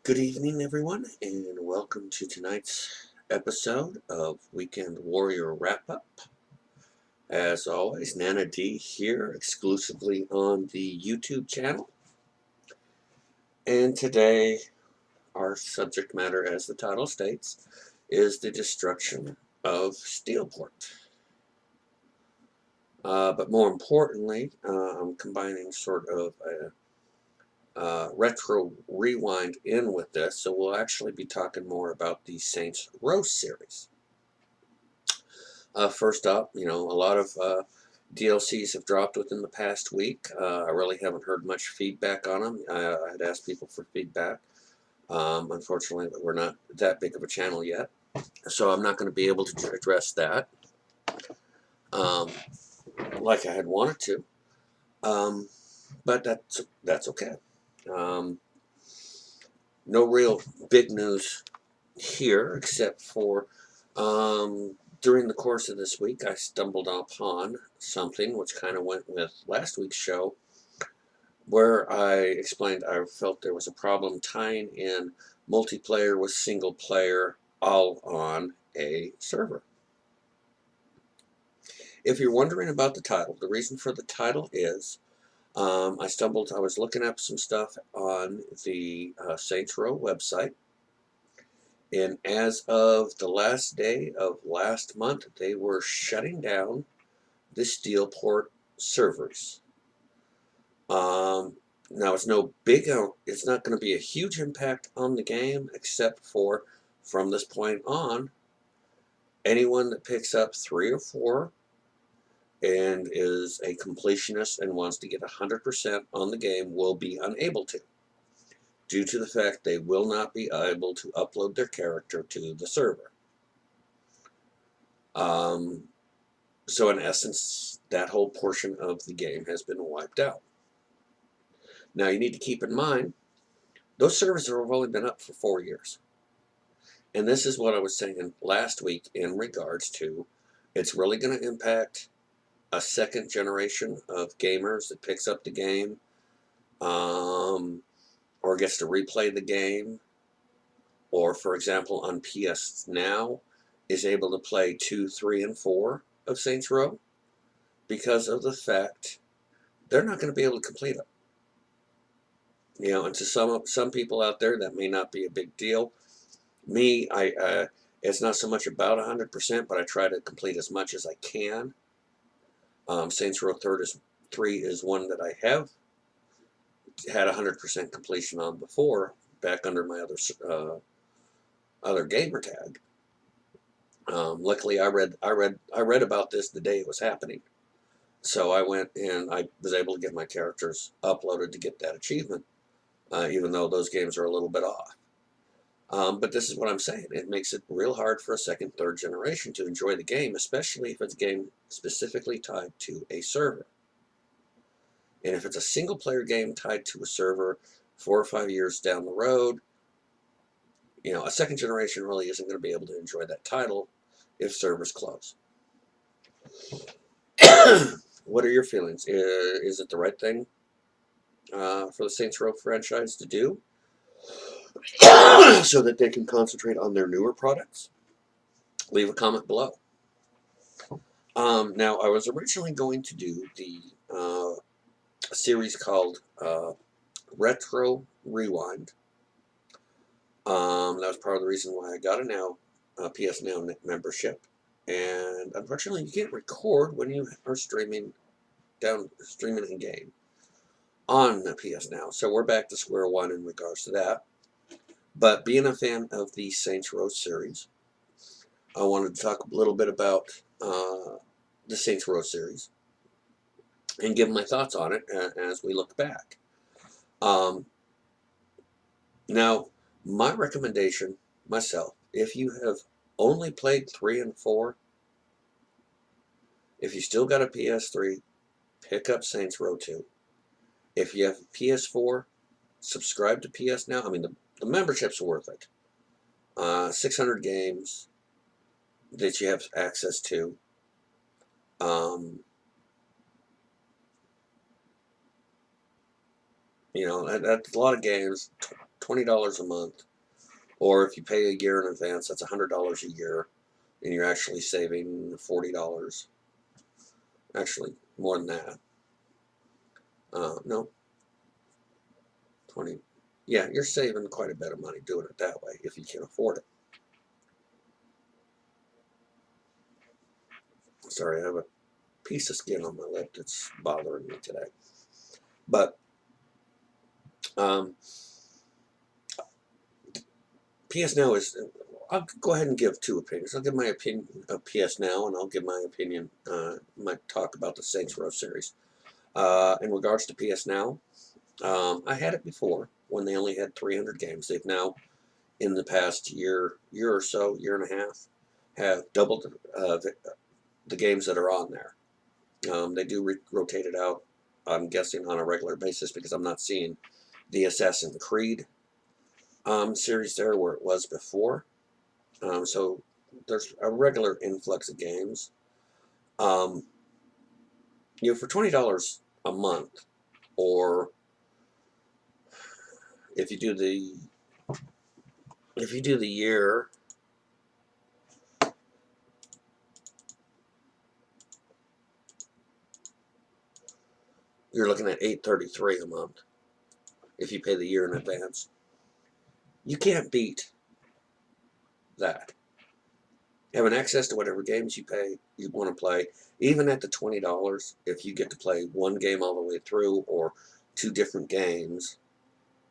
Good evening, everyone, and welcome to tonight's episode of Weekend Warrior Wrap-Up. As always, Nana D here, exclusively on the YouTube channel. And today, our subject matter, as the title states, is the destruction of Steelport. But more importantly, I'm combining sort of a retro rewind in with this, so we'll actually be talking more about the Saints Row series. First up, a lot of DLCs have dropped within the past week. I really haven't heard much feedback on them. I had asked people for feedback. Unfortunately, we're not that big of a channel yet, so I'm not going to be able to address that like I had wanted to. But that's okay. No real big news here, except for during the course of this week, I stumbled upon something which kind of went with last week's show, where I explained I felt there was a problem tying in multiplayer with single player all on a server. If you're wondering about the title, the reason for the title is I was looking up some stuff on the Saints Row website, and as of the last day of last month, they were shutting down the Steelport servers. Now it's it's not going to be a huge impact on the game, except for from this point on, anyone that picks up 3 or 4 and is a completionist and wants to get 100% on the game will be unable to, due to the fact they will not be able to upload their character to the server. So in essence, that whole portion of the game has been wiped out. Now you need to keep in mind, those servers have only been up for 4 years. And this is what I was saying last week in regards to, it's really going to impact a second generation of gamers that picks up the game, or gets to replay the game, or for example on PSNOW is able to play 2, 3, and 4 of Saints Row, because of the fact they're not going to be able to complete it. And to some people out there, that may not be a big deal. Me, it's not so much about 100%, but I try to complete as much as I can. Saints Row 3 is one that I have had 100% completion on before, back under my other gamer tag. Luckily, I read about this the day it was happening, so I went and I was able to get my characters uploaded to get that achievement, even though those games are a little bit off. But this is what I'm saying. It makes it real hard for a second, third generation to enjoy the game, especially if it's a game specifically tied to a server. And if it's a single-player game tied to a server 4 or 5 years down the road, a second generation really isn't going to be able to enjoy that title if servers close. What are your feelings? Is it the right thing for the Saints Row franchise to do so that they can concentrate on their newer products? Leave a comment below. Now, I was originally going to do the series called Retro Rewind. That was part of the reason why I got a PSNOW membership. And unfortunately, you can't record when you are streaming a game on the PSNOW. So we're back to square one in regards to that. But being a fan of the Saints Row series, I wanted to talk a little bit about the Saints Row series and give my thoughts on it as we look back. Now, my recommendation, myself, if you have only played 3 and 4, if you still got a PS3, pick up Saints Row 2. If you have a PS4, subscribe to PSNOW. I mean, the membership's worth it. 600 games that you have access to. That's a lot of games. $20 a month, or if you pay a year in advance, that's $100 a year, and you're actually saving $40. Actually, more than that. No, 20. Yeah, you're saving quite a bit of money doing it that way if you can afford it. Sorry, I have a piece of skin on my lip that's bothering me today. But PSNOW is. I'll go ahead and give two opinions. I'll give my opinion of PSNOW, and I'll give my opinion. Might talk about the Saints Row series. In regards to PSNOW, I had it before when they only had 300 games. They've now, in the past year or so, year and a half, have doubled the games that are on there. They do rotate it out, I'm guessing, on a regular basis because I'm not seeing the Assassin's Creed series there where it was before. So there's a regular influx of games. For $20 a month, or if you do the year, you're looking at $8.33 a month if you pay the year in advance. You can't beat that. Having access to whatever games you want to play, even at the $20, if you get to play one game all the way through or two different games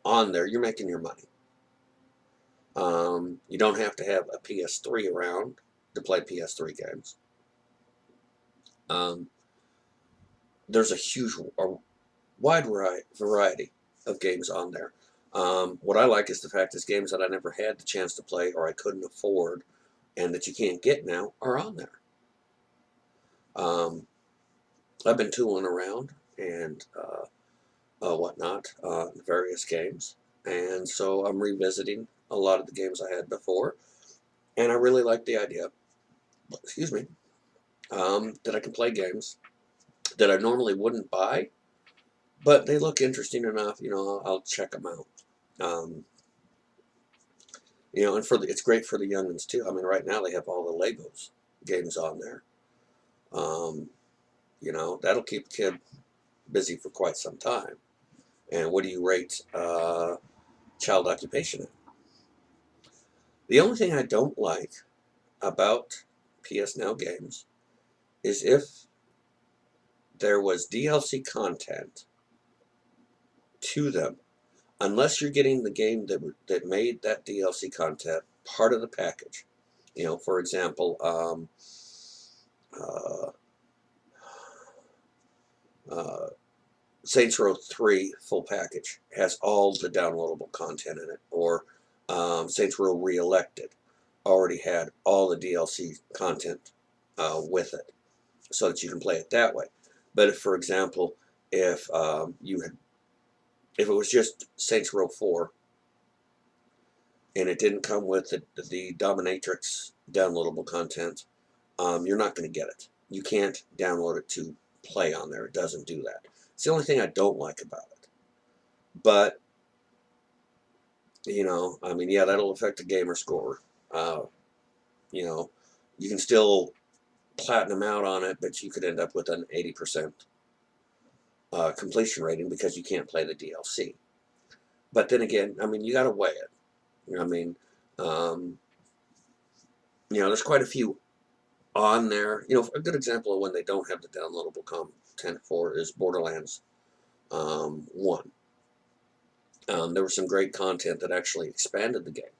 on there, you're making your money. You don't have to have a PS3 around to play PS3 games. There's a wide variety of games on there. What I like is the fact is games that I never had the chance to play or I couldn't afford and that you can't get now are on there. I've been tooling around and whatnot, various games, and so I'm revisiting a lot of the games I had before, and I really like the idea, excuse me, that I can play games that I normally wouldn't buy, but they look interesting enough, I'll check them out. And it's great for the youngins too. I mean, right now they have all the Legos games on there. That'll keep a kid busy for quite some time. And what do you rate child occupation at? The only thing I don't like about PSNOW games is if there was DLC content to them, unless you're getting the game that made that DLC content part of the package. For example, Saints Row 3 full package has all the downloadable content in it, or Saints Row Re-Elected already had all the DLC content with it, so that you can play it that way. But if, for example, if it was just Saints Row 4 and it didn't come with the Dominatrix downloadable content, you're not going to get it. You can't download it to play on there. It doesn't do that. It's the only thing I don't like about it. But, yeah, that'll affect the gamer score. You can still platinum out on it, but you could end up with an 80% completion rating because you can't play the DLC. But then again, you got to weigh it. There's quite a few on there. A good example of when they don't have the downloadable content for is Borderlands 1. There was some great content that actually expanded the game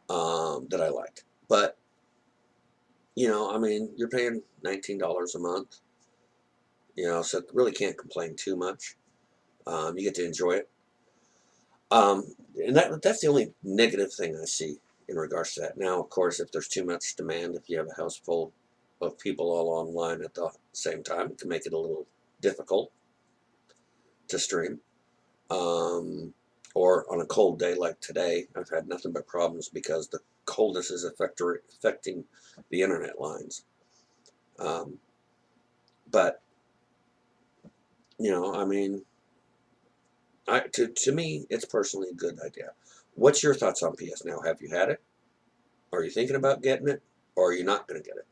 that I liked. But, you're paying $19 a month, so really can't complain too much. You get to enjoy it. And that's the only negative thing I see in regards to that. Now, of course, if there's too much demand, if you have a house full of people all online at the same time, it can make it a little difficult to stream. Or on a cold day like today, I've had nothing but problems because the coldness is affecting the internet lines. But, to me, it's personally a good idea. What's your thoughts on PSNOW? Have you had it? Are you thinking about getting it? Or are you not going to get it?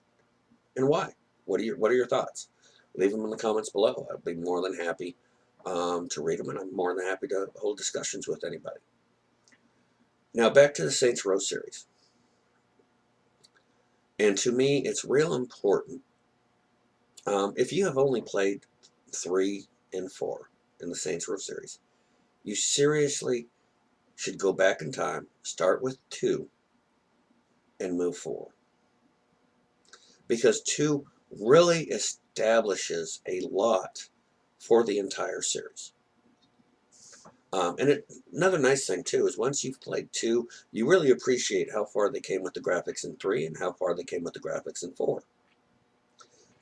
And why? What are your thoughts? Leave them in the comments below. I'd be more than happy to read them, and I'm more than happy to hold discussions with anybody. Now back to the Saints Row series. And to me, it's real important. If you have only played 3 and 4 in the Saints Row series, you seriously should go back in time, start with 2, and move forward. Because 2 really establishes a lot for the entire series. Another nice thing too is once you've played 2, you really appreciate how far they came with the graphics in 3 and how far they came with the graphics in 4.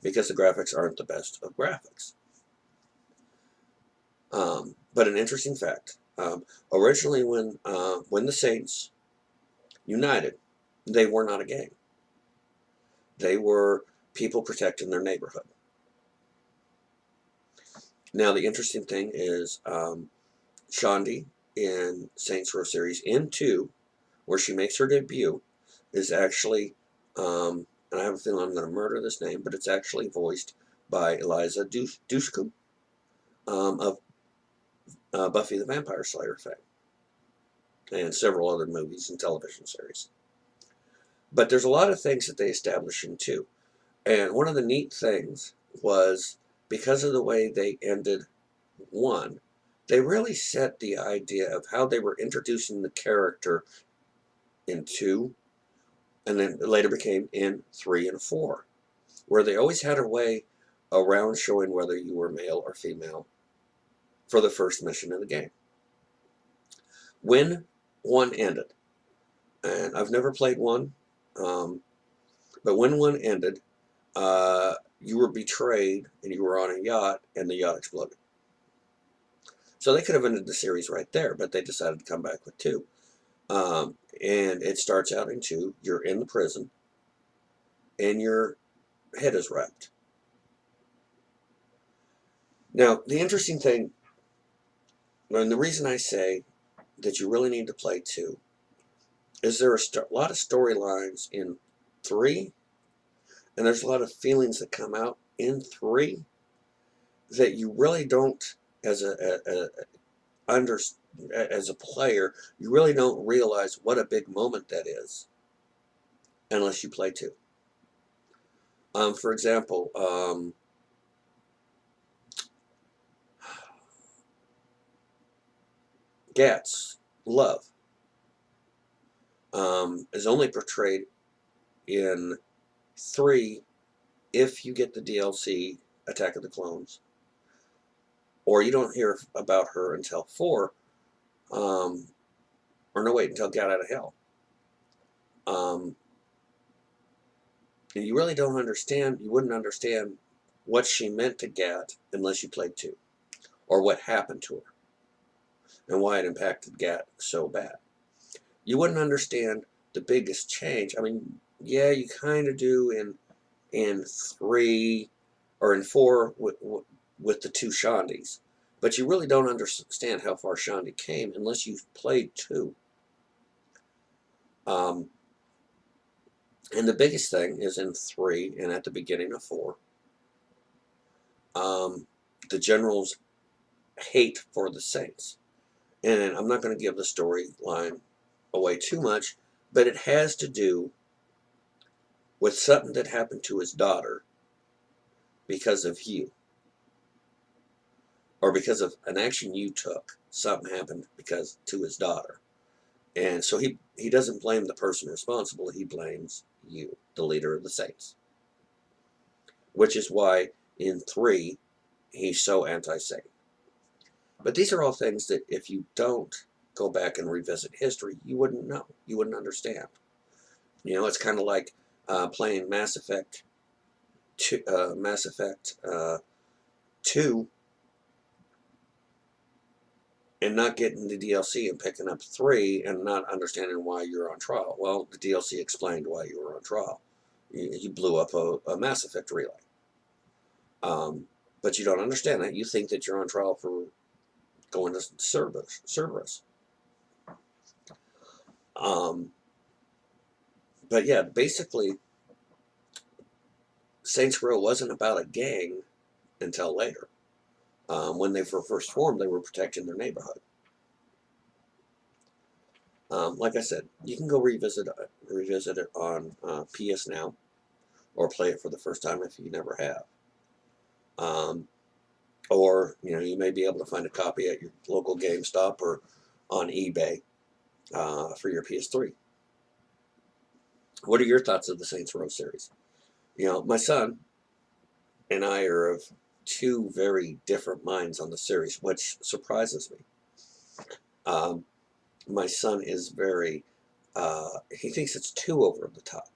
Because the graphics aren't the best of graphics. But an interesting fact, originally when the Saints united, they were not a gang. They were people protecting their neighborhood. Now the interesting thing is Shondi in Saints Row series in 2, where she makes her debut, is actually, and I have a feeling I'm going to murder this name, but it's actually voiced by Eliza Dushku of Buffy the Vampire Slayer fame, and several other movies and television series. But there's a lot of things that they establish in 2. And one of the neat things was, because of the way they ended 1, they really set the idea of how they were introducing the character in 2, and then later became in 3 and 4, where they always had a way around showing whether you were male or female for the first mission of the game. When 1 ended, and I've never played 1, but when 1 ended, you were betrayed and you were on a yacht and the yacht exploded. So they could have ended the series right there, but they decided to come back with 2. And it starts out in 2, you're in the prison and your head is wrapped. Now, the interesting thing, and the reason I say that you really need to play 2, is there are a lot of storylines in 3, and there's a lot of feelings that come out in 3 that you really don't, as a player, you really don't realize what a big moment that is unless you play 2. For example, Gat's love is only portrayed in 3 if you get the DLC Attack of the Clones, or you don't hear about her until 4, or no wait, until Gat Out of Hell. And you really don't understand, you wouldn't understand what she meant to Gat unless you played 2, or what happened to her, and why it impacted Gat so bad. You wouldn't understand the biggest change. I mean, yeah, you kind of do in 3 or in 4 with the 2 Shondis, but you really don't understand how far Shondi came unless you've played 2. And the biggest thing is in 3 and at the beginning of 4, the general's hate for the Saints. And I'm not going to give the storyline away too much, but it has to do with something that happened to his daughter because of you, or because of an action you took. Something happened because to his daughter, and so he doesn't blame the person responsible. He blames you, the leader of the Saints, which is why in 3 he's so anti-Saint. But these are all things that if you don't go back and revisit history, you wouldn't know. You wouldn't understand. You know, it's kind of like playing Mass Effect 2, and not getting the DLC and picking up 3 and not understanding why you're on trial. Well, the DLC explained why you were on trial. You blew up a Mass Effect relay. But you don't understand that. You think that you're on trial for going to Cerberus. But yeah, basically, Saints Row wasn't about a gang until later. When they were first formed, they were protecting their neighborhood. Like I said, you can go revisit it on PSNOW, or play it for the first time if you never have. Or you may be able to find a copy at your local GameStop or on eBay for your PS3. What are your thoughts of the Saints Row series? My son and I are of two very different minds on the series, which surprises me. My son is very, he thinks it's too over the top,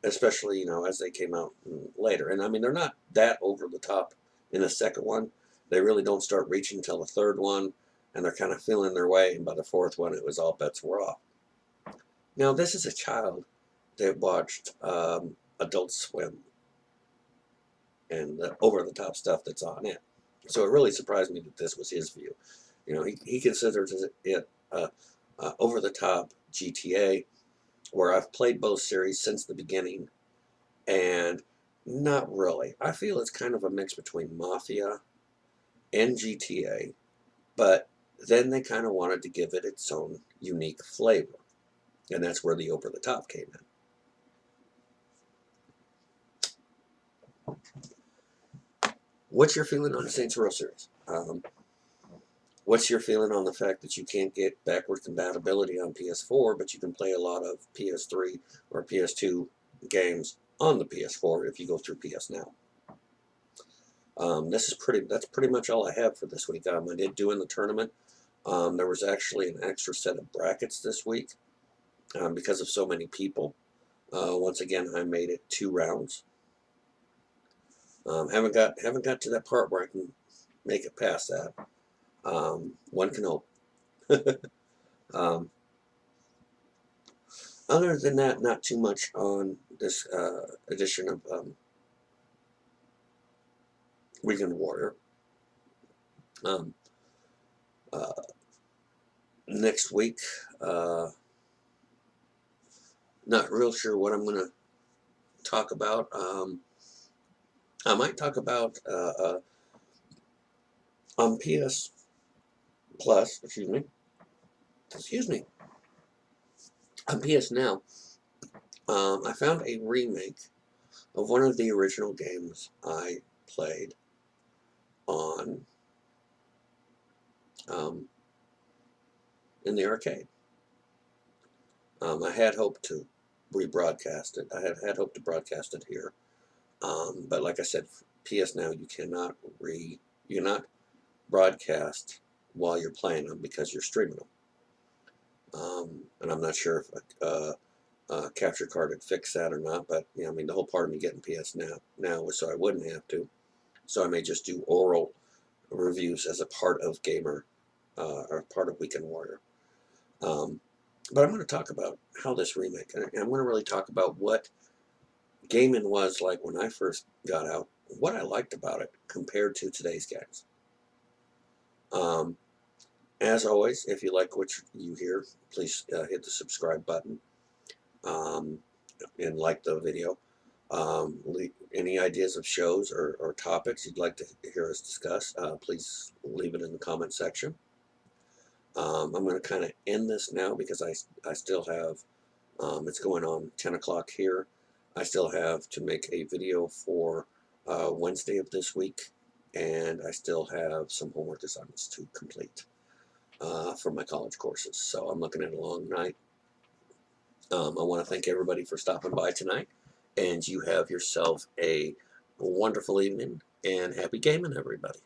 especially, as they came out later. And I mean, they're not that over the top in the second one. They really don't start reaching until the third one, and they're kind of feeling their way. And by the fourth one, it was all bets were off. Now, this is a child that watched Adult Swim and the over-the-top stuff that's on it. So it really surprised me that this was his view. He considers it over-the-top GTA, where I've played both series since the beginning, and not really. I feel it's kind of a mix between Mafia and GTA, but then they kind of wanted to give it its own unique flavor, and that's where the over-the-top came in. What's your feeling on the Saints Row series? What's your feeling on the fact that you can't get backward compatibility on PS4, but you can play a lot of PS3 or PS2 games on the PS4 if you go through PSNOW? That's pretty much all I have for this week. I did do in the tournament. There was actually an extra set of brackets this week because of so many people. Once again, I made it 2 rounds. Haven't got to that part where I can make it past that. One can hope. Other than that, not too much on this edition of Weekend Warrior. Next week, not real sure what I'm going to talk about. I might talk about on PS Plus, excuse me, on PSNOW, I found a remake of one of the original games I played on in the arcade. I had hoped to rebroadcast it. I had hoped to broadcast it here, but like I said, PSNOW you cannot broadcast while you're playing them because you're streaming them. And I'm not sure if a capture card would fix that or not, but I mean, the whole part of me getting PSNOW was so I wouldn't have to. So I may just do oral reviews as a part of Gamer or part of Weekend Warrior. But I'm going to talk about how this remake, and I'm going to really talk about what gaming was like when I first got out, what I liked about it compared to today's games. As always, if you like what you hear, please hit the subscribe button and like the video. Any ideas of shows or topics you'd like to hear us discuss, please leave it in the comment section. I'm going to kind of end this now because I still have, it's going on 10 o'clock here. I still have to make a video for Wednesday of this week, and I still have some homework assignments to complete for my college courses. So I'm looking at a long night. I want to thank everybody for stopping by tonight, and you have yourself a wonderful evening, and happy gaming, everybody.